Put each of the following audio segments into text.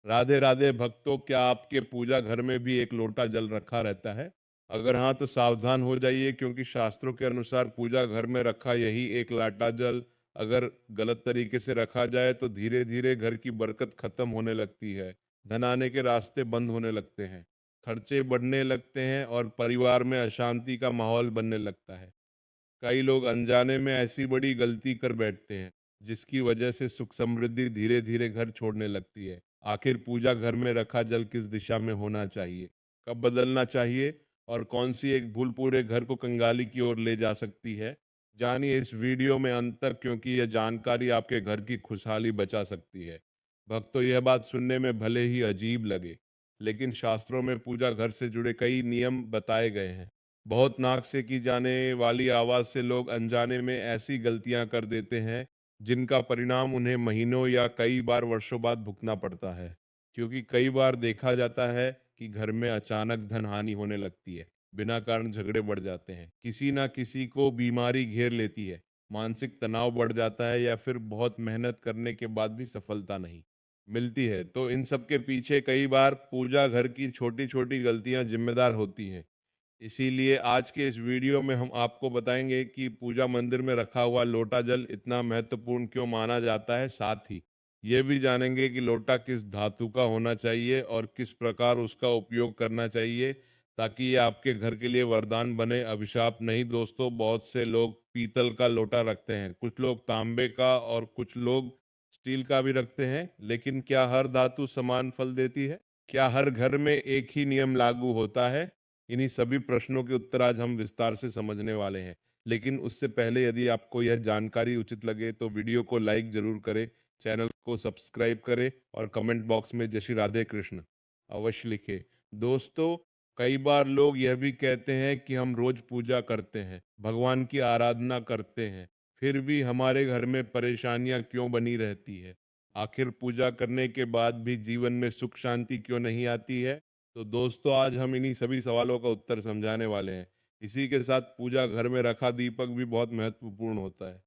राधे राधे भक्तों, क्या आपके पूजा घर में भी एक लोटा जल रखा रहता है? अगर हाँ तो सावधान हो जाइए, क्योंकि शास्त्रों के अनुसार पूजा घर में रखा यही एक लोटा जल अगर गलत तरीके से रखा जाए तो धीरे धीरे घर की बरकत खत्म होने लगती है। धन आने के रास्ते बंद होने लगते हैं, खर्चे बढ़ने लगते हैं और परिवार में अशांति का माहौल बनने लगता है। कई लोग अनजाने में ऐसी बड़ी गलती कर बैठते हैं जिसकी वजह से सुख समृद्धि धीरे धीरे घर छोड़ने लगती है। आखिर पूजा घर में रखा जल किस दिशा में होना चाहिए, कब बदलना चाहिए और कौन सी एक भूल पूरे घर को कंगाली की ओर ले जा सकती है, जानिए इस वीडियो में अंत तक, क्योंकि यह जानकारी आपके घर की खुशहाली बचा सकती है। भक्तों, यह बात सुनने में भले ही अजीब लगे, लेकिन शास्त्रों में पूजा घर से जुड़े कई नियम बताए गए हैं। बहुत नाक से की जाने वाली आवाज़ से लोग अनजाने में ऐसी गलतियां कर देते हैं जिनका परिणाम उन्हें महीनों या कई बार वर्षों बाद भुगतना पड़ता है। क्योंकि कई बार देखा जाता है कि घर में अचानक धन हानि होने लगती है, बिना कारण झगड़े बढ़ जाते हैं, किसी ना किसी को बीमारी घेर लेती है, मानसिक तनाव बढ़ जाता है या फिर बहुत मेहनत करने के बाद भी सफलता नहीं मिलती है। तो इन सब के पीछे कई बार पूजा घर की छोटी छोटी गलतियां जिम्मेदार होती हैं। इसीलिए आज के इस वीडियो में हम आपको बताएंगे कि पूजा मंदिर में रखा हुआ लोटा जल इतना महत्वपूर्ण क्यों माना जाता है। साथ ही ये भी जानेंगे कि लोटा किस धातु का होना चाहिए और किस प्रकार उसका उपयोग करना चाहिए, ताकि ये आपके घर के लिए वरदान बने, अभिशाप नहीं। दोस्तों, बहुत से लोग पीतल का लोटा रखते हैं, कुछ लोग तांबे का और कुछ लोग स्टील का भी रखते हैं। लेकिन क्या हर धातु समान फल देती है? क्या हर घर में एक ही नियम लागू होता है? इन्हीं सभी प्रश्नों के उत्तर आज हम विस्तार से समझने वाले हैं। लेकिन उससे पहले यदि आपको यह जानकारी उचित लगे तो वीडियो को लाइक जरूर करें, चैनल को सब्सक्राइब करें और कमेंट बॉक्स में जय श्री राधे कृष्ण अवश्य लिखें। दोस्तों, कई बार लोग यह भी कहते हैं कि हम रोज पूजा करते हैं, भगवान की आराधना करते हैं, फिर भी हमारे घर में परेशानियां क्यों बनी रहती है? आखिर पूजा करने के बाद भी जीवन में सुख शांति क्यों नहीं आती है? तो दोस्तों, आज हम इन्हीं सभी सवालों का उत्तर समझाने वाले हैं। इसी के साथ पूजा घर में रखा दीपक भी बहुत महत्वपूर्ण होता है।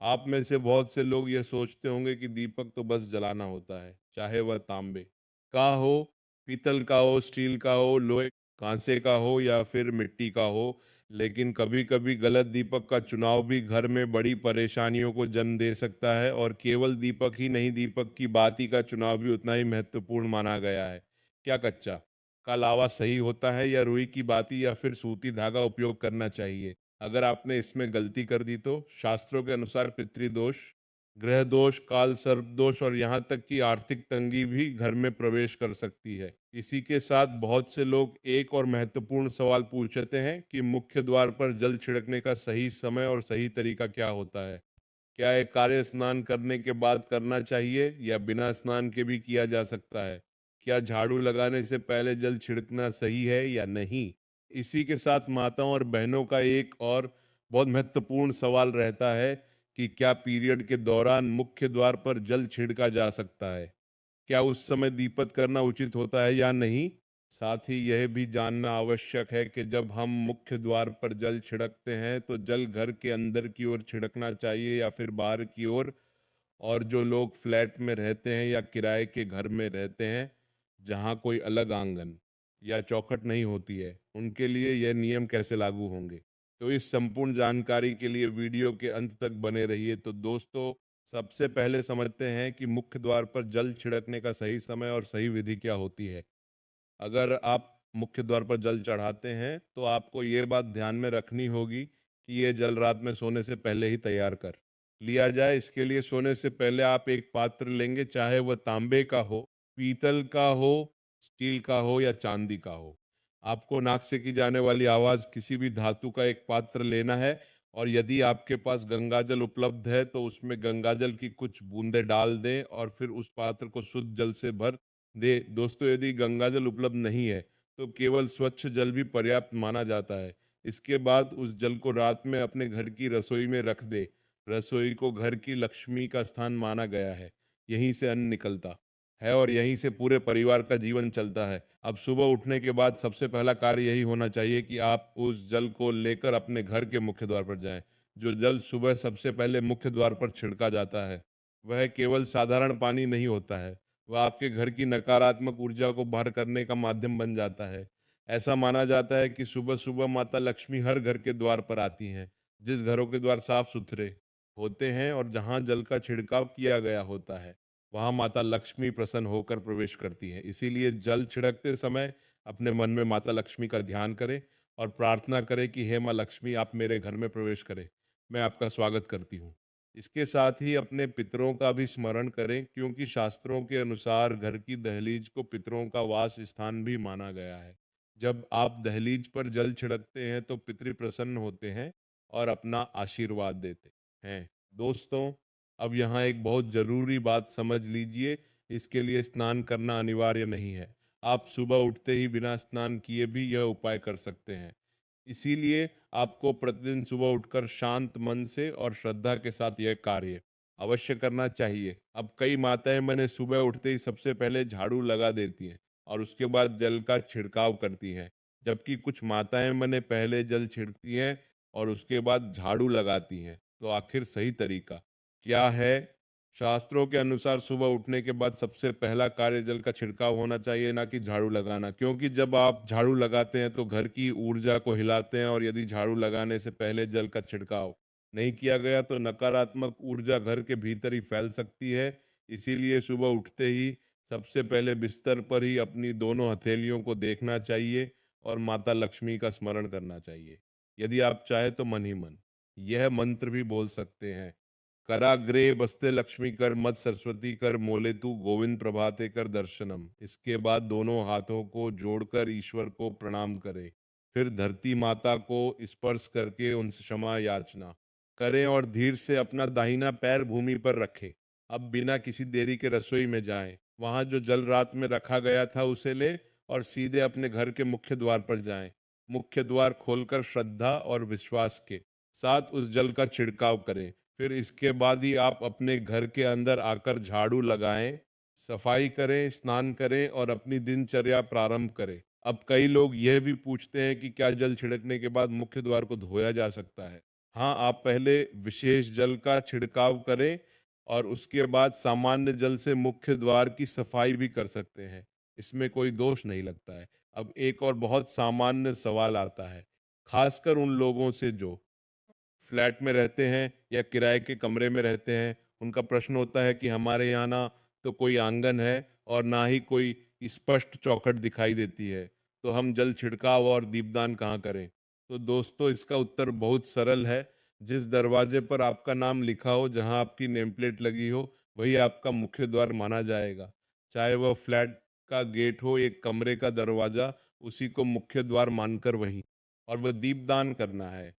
आप में से बहुत से लोग यह सोचते होंगे कि दीपक तो बस जलाना होता है, चाहे वह तांबे का हो, पीतल का हो, स्टील का हो, लोहे कांसे का हो या फिर मिट्टी का हो। लेकिन कभी कभी गलत दीपक का चुनाव भी घर में बड़ी परेशानियों को जन्म दे सकता है। और केवल दीपक ही नहीं, दीपक की बाती का चुनाव भी उतना ही महत्वपूर्ण माना गया है। क्या कच्चा का लावा सही होता है या रुई की बाती या फिर सूती धागा उपयोग करना चाहिए? अगर आपने इसमें गलती कर दी तो शास्त्रों के अनुसार पितृदोष, ग्रह दोष, काल सर्प दोष और यहाँ तक कि आर्थिक तंगी भी घर में प्रवेश कर सकती है। इसी के साथ बहुत से लोग एक और महत्वपूर्ण सवाल पूछते हैं कि मुख्य द्वार पर जल छिड़कने का सही समय और सही तरीका क्या होता है। क्या एक कार्य स्नान करने के बाद करना चाहिए या बिना स्नान के भी किया जा सकता है? क्या झाड़ू लगाने से पहले जल छिड़कना सही है या नहीं? इसी के साथ माताओं और बहनों का एक और बहुत महत्वपूर्ण सवाल रहता है कि क्या पीरियड के दौरान मुख्य द्वार पर जल छिड़का जा सकता है? क्या उस समय दीपक करना उचित होता है या नहीं? साथ ही यह भी जानना आवश्यक है कि जब हम मुख्य द्वार पर जल छिड़कते हैं तो जल घर के अंदर की ओर छिड़कना चाहिए या फिर बाहर की ओर। और जो लोग फ्लैट में रहते हैं या किराए के घर में रहते हैं जहाँ कोई अलग आंगन या चौखट नहीं होती है, उनके लिए यह नियम कैसे लागू होंगे? तो इस संपूर्ण जानकारी के लिए वीडियो के अंत तक बने रहिए। तो दोस्तों, सबसे पहले समझते हैं कि मुख्य द्वार पर जल छिड़कने का सही समय और सही विधि क्या होती है। अगर आप मुख्य द्वार पर जल चढ़ाते हैं तो आपको ये बात ध्यान में रखनी होगी कि ये जल रात में सोने से पहले ही तैयार कर लिया जाए। इसके लिए सोने से पहले आप एक पात्र लेंगे, चाहे वह तांबे का हो, पीतल का हो, स्टील का हो या चांदी का हो। आपको नाक से की जाने वाली आवाज़ किसी भी धातु का एक पात्र लेना है। और यदि आपके पास गंगाजल उपलब्ध है तो उसमें गंगाजल की कुछ बूंदें डाल दें और फिर उस पात्र को शुद्ध जल से भर दे। दोस्तों, यदि गंगाजल उपलब्ध नहीं है तो केवल स्वच्छ जल भी पर्याप्त माना जाता है। इसके बाद उस जल को रात में अपने घर की रसोई में रख दे। रसोई को घर की लक्ष्मी का स्थान माना गया है, यहीं से अन्न निकलता है और यहीं से पूरे परिवार का जीवन चलता है। अब सुबह उठने के बाद सबसे पहला कार्य यही होना चाहिए कि आप उस जल को लेकर अपने घर के मुख्य द्वार पर जाएं। जो जल सुबह सबसे पहले मुख्य द्वार पर छिड़का जाता है वह केवल साधारण पानी नहीं होता है, वह आपके घर की नकारात्मक ऊर्जा को बाहर करने का माध्यम बन जाता है। ऐसा माना जाता है कि सुबह-सुबह माता लक्ष्मी हर घर के द्वार पर आती हैं। जिस घरों के द्वार साफ-सुथरे होते हैं और जहाँ जल का छिड़काव किया गया होता है, वहाँ माता लक्ष्मी प्रसन्न होकर प्रवेश करती हैं। इसीलिए जल छिड़कते समय अपने मन में माता लक्ष्मी का ध्यान करें और प्रार्थना करें कि हे माँ लक्ष्मी, आप मेरे घर में प्रवेश करें। मैं आपका स्वागत करती हूँ। इसके साथ ही अपने पितरों का भी स्मरण करें, क्योंकि शास्त्रों के अनुसार घर की दहलीज को पितरों का वास स्थान भी माना गया है। जब आप दहलीज पर जल छिड़कते हैं तो पितृ प्रसन्न होते हैं और अपना आशीर्वाद देते हैं। दोस्तों, अब यहाँ एक बहुत ज़रूरी बात समझ लीजिए, इसके लिए स्नान करना अनिवार्य नहीं है। आप सुबह उठते ही बिना स्नान किए भी यह उपाय कर सकते हैं। इसीलिए आपको प्रतिदिन सुबह उठकर शांत मन से और श्रद्धा के साथ यह कार्य अवश्य करना चाहिए। अब कई माताएं मैंने सुबह उठते ही सबसे पहले झाड़ू लगा देती हैं और उसके बाद जल का छिड़काव करती हैं, जबकि कुछ माताएं मैंने पहले जल छिड़कती हैं और उसके बाद झाड़ू लगाती हैं। तो आखिर सही तरीका क्या है? शास्त्रों के अनुसार सुबह उठने के बाद सबसे पहला कार्य जल का छिड़काव होना चाहिए, ना कि झाड़ू लगाना, क्योंकि जब आप झाड़ू लगाते हैं तो घर की ऊर्जा को हिलाते हैं और यदि झाड़ू लगाने से पहले जल का छिड़काव नहीं किया गया तो नकारात्मक ऊर्जा घर के भीतर ही फैल सकती है। इसीलिए सुबह उठते ही सबसे पहले बिस्तर पर ही अपनी दोनों हथेलियों को देखना चाहिए और माता लक्ष्मी का स्मरण करना चाहिए। यदि आप चाहे तो मन ही मन यह मंत्र भी बोल सकते हैं। कराग्रे बस्ते लक्ष्मी कर मत सरस्वती कर मोले तू गोविंद प्रभाते कर दर्शनम। इसके बाद दोनों हाथों को जोड़कर ईश्वर को प्रणाम करें। फिर धरती माता को स्पर्श करके उनसे क्षमा याचना करें और धीरे से अपना दाहिना पैर भूमि पर रखें। अब बिना किसी देरी के रसोई में जाएं। वहां जो जल रात में रखा गया था उसे ले और सीधे अपने घर के मुख्य द्वार पर जाएं। मुख्य द्वार खोलकर श्रद्धा और विश्वास के साथ उस जल का छिड़काव करें। फिर इसके बाद ही आप अपने घर के अंदर आकर झाड़ू लगाएं, सफाई करें, स्नान करें और अपनी दिनचर्या प्रारंभ करें। अब कई लोग यह भी पूछते हैं कि क्या जल छिड़कने के बाद मुख्य द्वार को धोया जा सकता है? हाँ, आप पहले विशेष जल का छिड़काव करें और उसके बाद सामान्य जल से मुख्य द्वार की सफाई भी कर सकते हैं। इसमें कोई दोष नहीं लगता है। अब एक और बहुत सामान्य सवाल आता है, खासकर उन लोगों से जो फ्लैट में रहते हैं या किराए के कमरे में रहते हैं। उनका प्रश्न होता है कि हमारे यहाँ ना तो कोई आंगन है और ना ही कोई स्पष्ट चौखट दिखाई देती है, तो हम जल छिड़काव और दीपदान कहाँ करें? तो दोस्तों, इसका उत्तर बहुत सरल है। जिस दरवाजे पर आपका नाम लिखा हो, जहाँ आपकी नेम प्लेट लगी हो, वही आपका मुख्य द्वार माना जाएगा। चाहे वह फ्लैट का गेट हो, एक कमरे का दरवाजा, उसी को मुख्य द्वार मानकर वही और वह दीपदान करना है।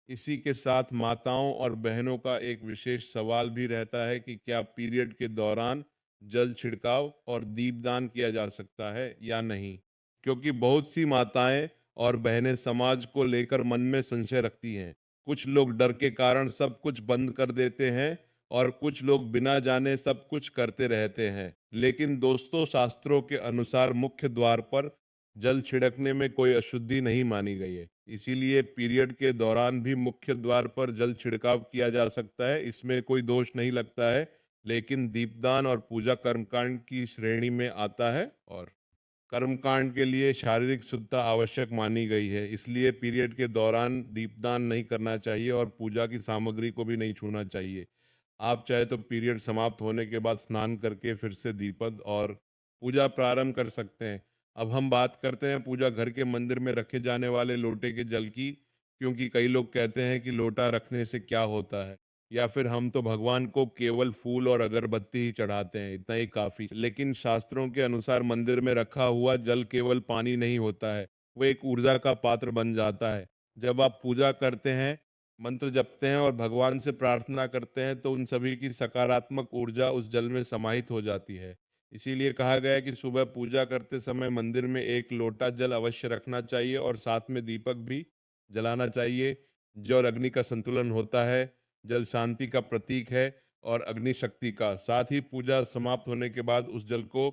इसी के साथ माताओं और बहनों का एक विशेष सवाल भी रहता है कि क्या पीरियड के दौरान जल छिड़काव और दीपदान किया जा सकता है या नहीं, क्योंकि बहुत सी माताएं और बहनें समाज को लेकर मन में संशय रखती हैं। कुछ लोग डर के कारण सब कुछ बंद कर देते हैं और कुछ लोग बिना जाने सब कुछ करते रहते हैं। लेकिन दोस्तों, शास्त्रों के अनुसार मुख्य द्वार पर जल छिड़कने में कोई अशुद्धि नहीं मानी गई है। इसीलिए पीरियड के दौरान भी मुख्य द्वार पर जल छिड़काव किया जा सकता है, इसमें कोई दोष नहीं लगता है। लेकिन दीपदान और पूजा कर्मकांड की श्रेणी में आता है और कर्मकांड के लिए शारीरिक शुद्धता आवश्यक मानी गई है। इसलिए पीरियड के दौरान दीपदान नहीं करना चाहिए और पूजा की सामग्री को भी नहीं छूना चाहिए। आप चाहे तो पीरियड समाप्त होने के बाद स्नान करके फिर से दीपद और पूजा प्रारंभ कर सकते हैं। अब हम बात करते हैं पूजा घर के मंदिर में रखे जाने वाले लोटे के जल की, क्योंकि कई लोग कहते हैं कि लोटा रखने से क्या होता है, या फिर हम तो भगवान को केवल फूल और अगरबत्ती ही चढ़ाते हैं, इतना ही काफी। लेकिन शास्त्रों के अनुसार मंदिर में रखा हुआ जल केवल पानी नहीं होता है, वो एक ऊर्जा का पात्र बन जाता है। जब आप पूजा करते हैं, मंत्र जपते हैं और भगवान से प्रार्थना करते हैं तो उन सभी की सकारात्मक ऊर्जा उस जल में समाहित हो जाती है। इसीलिए कहा गया है कि सुबह पूजा करते समय मंदिर में एक लोटा जल अवश्य रखना चाहिए और साथ में दीपक भी जलाना चाहिए। जल और अग्नि का संतुलन होता है। जल शांति का प्रतीक है और अग्नि शक्ति का। साथ ही पूजा समाप्त होने के बाद उस जल को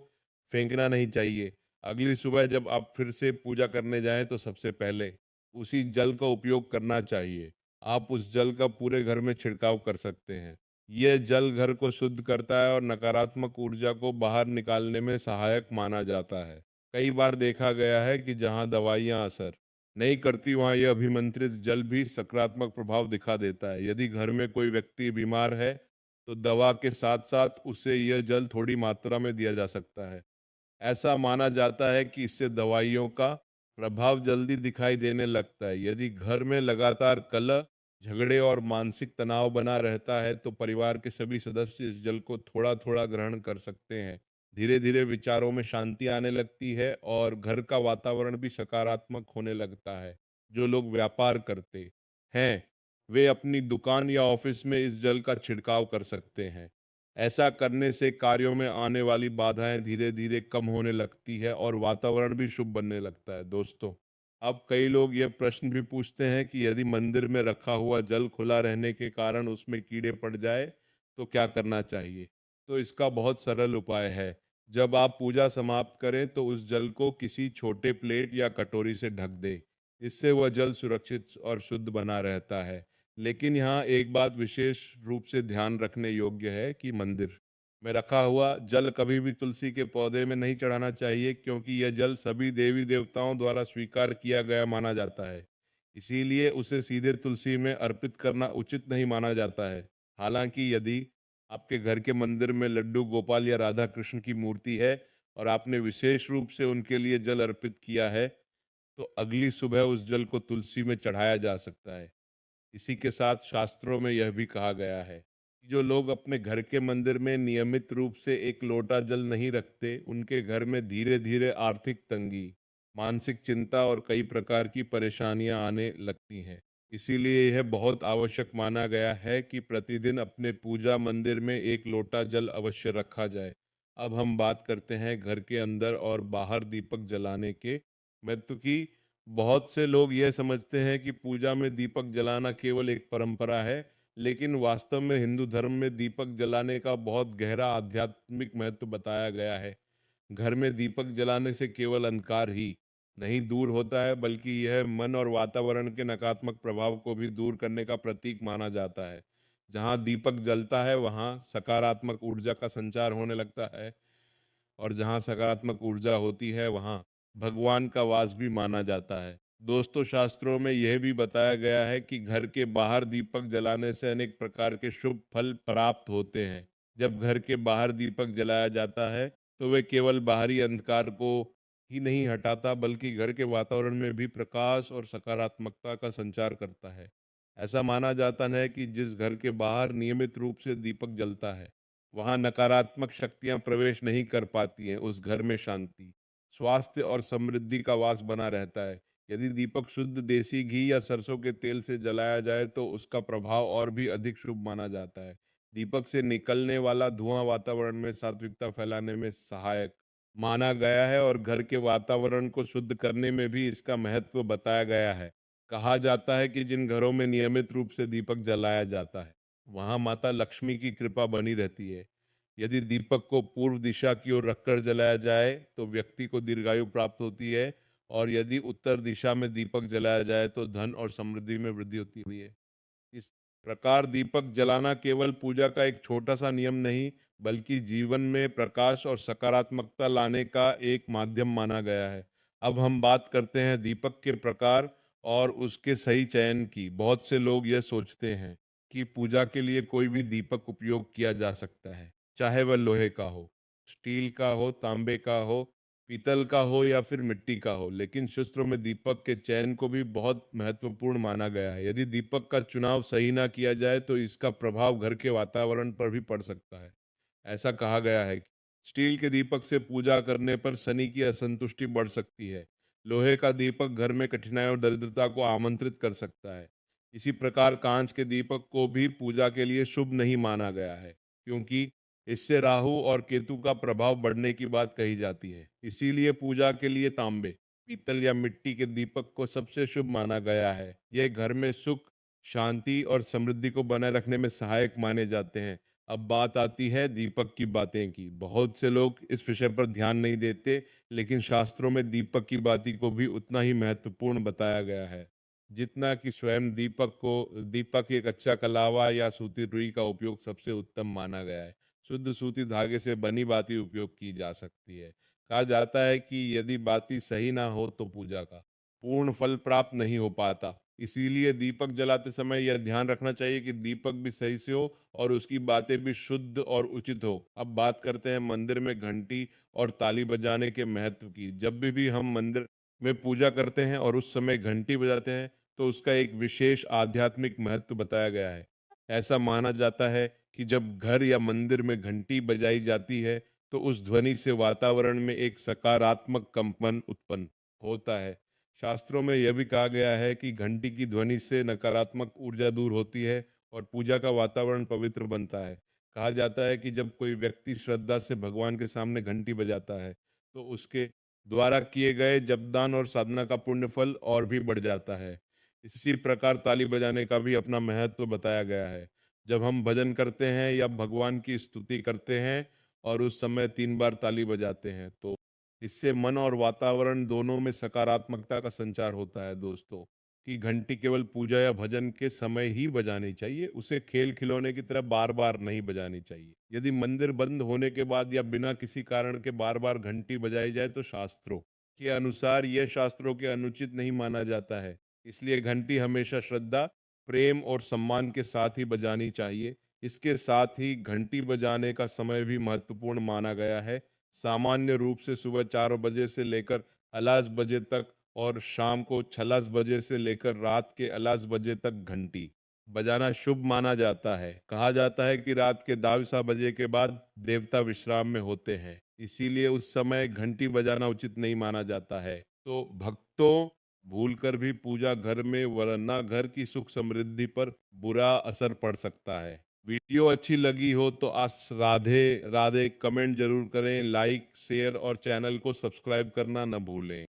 फेंकना नहीं चाहिए। अगली सुबह जब आप फिर से पूजा करने जाएं तो सबसे पहले उसी जल का उपयोग करना चाहिए। आप उस जल का पूरे घर में छिड़काव कर सकते हैं। यह जल घर को शुद्ध करता है और नकारात्मक ऊर्जा को बाहर निकालने में सहायक माना जाता है। कई बार देखा गया है कि जहां दवाइयां असर नहीं करती, वहां यह अभिमंत्रित जल भी सकारात्मक प्रभाव दिखा देता है। यदि घर में कोई व्यक्ति बीमार है, तो दवा के साथ साथ उसे यह जल थोड़ी मात्रा में दिया जा सकता है। ऐसा माना जाता है कि इससे दवाइयों का प्रभाव जल्दी दिखाई देने लगता है। यदि घर में लगातार कलह, झगड़े और मानसिक तनाव बना रहता है, तो परिवार के सभी सदस्य इस जल को थोड़ा थोड़ा ग्रहण कर सकते हैं। धीरे धीरे विचारों में शांति आने लगती है और घर का वातावरण भी सकारात्मक होने लगता है। जो लोग व्यापार करते हैं, वे अपनी दुकान या ऑफिस में इस जल का छिड़काव कर सकते हैं। ऐसा करने से कार्यों में आने वाली बाधाएं धीरे धीरे कम होने लगती है और वातावरण भी शुभ बनने लगता है। दोस्तों, अब कई लोग यह प्रश्न भी पूछते हैं कि यदि मंदिर में रखा हुआ जल खुला रहने के कारण उसमें कीड़े पड़ जाए, तो क्या करना चाहिए? तो इसका बहुत सरल उपाय है। जब आप पूजा समाप्त करें, तो उस जल को किसी छोटे प्लेट या कटोरी से ढक दें। इससे वह जल सुरक्षित और शुद्ध बना रहता है। लेकिन यहाँ एक बात विशेष रूप से ध्यान रखने योग्य है कि मंदिर में रखा हुआ जल कभी भी तुलसी के पौधे में नहीं चढ़ाना चाहिए, क्योंकि यह जल सभी देवी देवताओं द्वारा स्वीकार किया गया माना जाता है। इसीलिए उसे सीधे तुलसी में अर्पित करना उचित नहीं माना जाता है। हालांकि यदि आपके घर के मंदिर में लड्डू गोपाल या राधा कृष्ण की मूर्ति है और आपने विशेष रूप से उनके लिए जल अर्पित किया है, तो अगली सुबह उस जल को तुलसी में चढ़ाया जा सकता है। इसी के साथ शास्त्रों में यह भी कहा गया है कि जो लोग अपने घर के मंदिर में नियमित रूप से एक लोटा जल नहीं रखते, उनके घर में धीरे धीरे आर्थिक तंगी, मानसिक चिंता और कई प्रकार की परेशानियां आने लगती हैं। इसीलिए यह बहुत आवश्यक माना गया है कि प्रतिदिन अपने पूजा मंदिर में एक लोटा जल अवश्य रखा जाए। अब हम बात करते हैं घर के अंदर और बाहर दीपक जलाने के महत्व की। बहुत से लोग यह समझते हैं कि पूजा में दीपक जलाना केवल एक परंपरा है, लेकिन वास्तव में हिंदू धर्म में दीपक जलाने का बहुत गहरा आध्यात्मिक महत्व बताया गया है। घर में दीपक जलाने से केवल अंधकार ही नहीं दूर होता है, बल्कि यह मन और वातावरण के नकारात्मक प्रभाव को भी दूर करने का प्रतीक माना जाता है। जहाँ दीपक जलता है, वहाँ सकारात्मक ऊर्जा का संचार होने लगता है, और जहाँ सकारात्मक ऊर्जा होती है, वहाँ भगवान का वास भी माना जाता है। दोस्तों, शास्त्रों में यह भी बताया गया है कि घर के बाहर दीपक जलाने से अनेक प्रकार के शुभ फल प्राप्त होते हैं। जब घर के बाहर दीपक जलाया जाता है, तो वे केवल बाहरी अंधकार को ही नहीं हटाता, बल्कि घर के वातावरण में भी प्रकाश और सकारात्मकता का संचार करता है। ऐसा माना जाता है कि जिस घर के बाहर नियमित रूप से दीपक जलता है, वहां नकारात्मक शक्तियां प्रवेश नहीं कर पाती हैं। उस घर में शांति, स्वास्थ्य और समृद्धि का वास बना रहता है। यदि दीपक शुद्ध देसी घी या सरसों के तेल से जलाया जाए, तो उसका प्रभाव और भी अधिक शुभ माना जाता है। दीपक से निकलने वाला धुआं वातावरण में सात्विकता फैलाने में सहायक माना गया है और घर के वातावरण को शुद्ध करने में भी इसका महत्व बताया गया है। कहा जाता है कि जिन घरों में नियमित रूप से दीपक जलाया जाता है, वहां माता लक्ष्मी की कृपा बनी रहती है। यदि दीपक को पूर्व दिशा की ओर रखकर जलाया जाए, तो व्यक्ति को दीर्घायु प्राप्त होती है, और यदि उत्तर दिशा में दीपक जलाया जाए, तो धन और समृद्धि में वृद्धि होती हुई है। इस प्रकार दीपक जलाना केवल पूजा का एक छोटा सा नियम नहीं, बल्कि जीवन में प्रकाश और सकारात्मकता लाने का एक माध्यम माना गया है। अब हम बात करते हैं दीपक के प्रकार और उसके सही चयन की। बहुत से लोग यह सोचते हैं कि पूजा के लिए कोई भी दीपक उपयोग किया जा सकता है, चाहे वह लोहे का हो, स्टील का हो, तांबे का हो, पीतल का हो या फिर मिट्टी का हो। लेकिन शास्त्रों में दीपक के चयन को भी बहुत महत्वपूर्ण माना गया है। यदि दीपक का चुनाव सही ना किया जाए, तो इसका प्रभाव घर के वातावरण पर भी पड़ सकता है। ऐसा कहा गया है कि स्टील के दीपक से पूजा करने पर शनि की असंतुष्टि बढ़ सकती है। लोहे का दीपक घर में कठिनाई और दरिद्रता को आमंत्रित कर सकता है। इसी प्रकार कांच के दीपक को भी पूजा के लिए शुभ नहीं माना गया है, क्योंकि इससे राहु और केतु का प्रभाव बढ़ने की बात कही जाती है। इसीलिए पूजा के लिए तांबे, पीतल या मिट्टी के दीपक को सबसे शुभ माना गया है। यह घर में सुख, शांति और समृद्धि को बनाए रखने में सहायक माने जाते हैं। अब बात आती है दीपक की बातें की। बहुत से लोग इस विषय पर ध्यान नहीं देते, लेकिन शास्त्रों में दीपक की बाती को भी उतना ही महत्वपूर्ण बताया गया है। जितना कि स्वयं दीपक एक अच्छा कलावा या सूती रुई का उपयोग सबसे उत्तम माना गया है। शुद्ध सूती धागे से बनी बाती उपयोग की जा सकती है। कहा जाता है कि यदि बाती सही ना हो तो पूजा का पूर्ण फल प्राप्त नहीं हो पाता। इसीलिए दीपक जलाते समय यह ध्यान रखना चाहिए कि दीपक भी सही से हो और उसकी बातें भी शुद्ध और उचित हो। अब बात करते हैं मंदिर में घंटी और ताली बजाने के महत्व की। जब भी हम मंदिर में पूजा करते हैं और उस समय घंटी बजाते हैं तो उसका एक विशेष आध्यात्मिक महत्व बताया गया है। ऐसा माना जाता है कि जब घर या मंदिर में घंटी बजाई जाती है तो उस ध्वनि से वातावरण में एक सकारात्मक कंपन उत्पन्न होता है। शास्त्रों में यह भी कहा गया है कि घंटी की ध्वनि से नकारात्मक ऊर्जा दूर होती है और पूजा का वातावरण पवित्र बनता है। कहा जाता है कि जब कोई व्यक्ति श्रद्धा से भगवान के सामने घंटी बजाता है तो उसके द्वारा किए गए जपदान और साधना का पुण्य फल और भी बढ़ जाता है। इसी प्रकार ताली बजाने का भी अपना महत्व बताया गया है। जब हम भजन करते हैं या भगवान की स्तुति करते हैं और उस समय 3 बार ताली बजाते हैं तो इससे मन और वातावरण दोनों में सकारात्मकता का संचार होता है दोस्तों। कि घंटी केवल पूजा या भजन के समय ही बजानी चाहिए, उसे खेल खिलौने की तरह बार बार नहीं बजानी चाहिए। यदि मंदिर बंद होने के बाद या बिना किसी कारण के बार बार घंटी बजाई जाए तो शास्त्रों के अनुसार यह शास्त्रों के अनुचित नहीं माना जाता है। इसलिए घंटी हमेशा श्रद्धा, प्रेम और सम्मान के साथ ही बजानी चाहिए। इसके साथ ही घंटी बजाने का समय भी महत्वपूर्ण माना गया है। सामान्य रूप से सुबह 4 बजे से लेकर अलास बजे तक और शाम को 6 बजे से लेकर रात के अलास बजे तक घंटी बजाना शुभ माना जाता है। कहा जाता है कि रात के 10 बजे के बाद देवता विश्राम में होते हैं, इसीलिए उस समय घंटी बजाना उचित नहीं माना जाता है। तो भक्तों, भूलकर भी पूजा घर में वरना घर की सुख समृद्धि पर बुरा असर पड़ सकता है। वीडियो अच्छी लगी हो तो आज राधे राधे कमेंट जरूर करें, लाइक शेयर और चैनल को सब्सक्राइब करना न भूलें।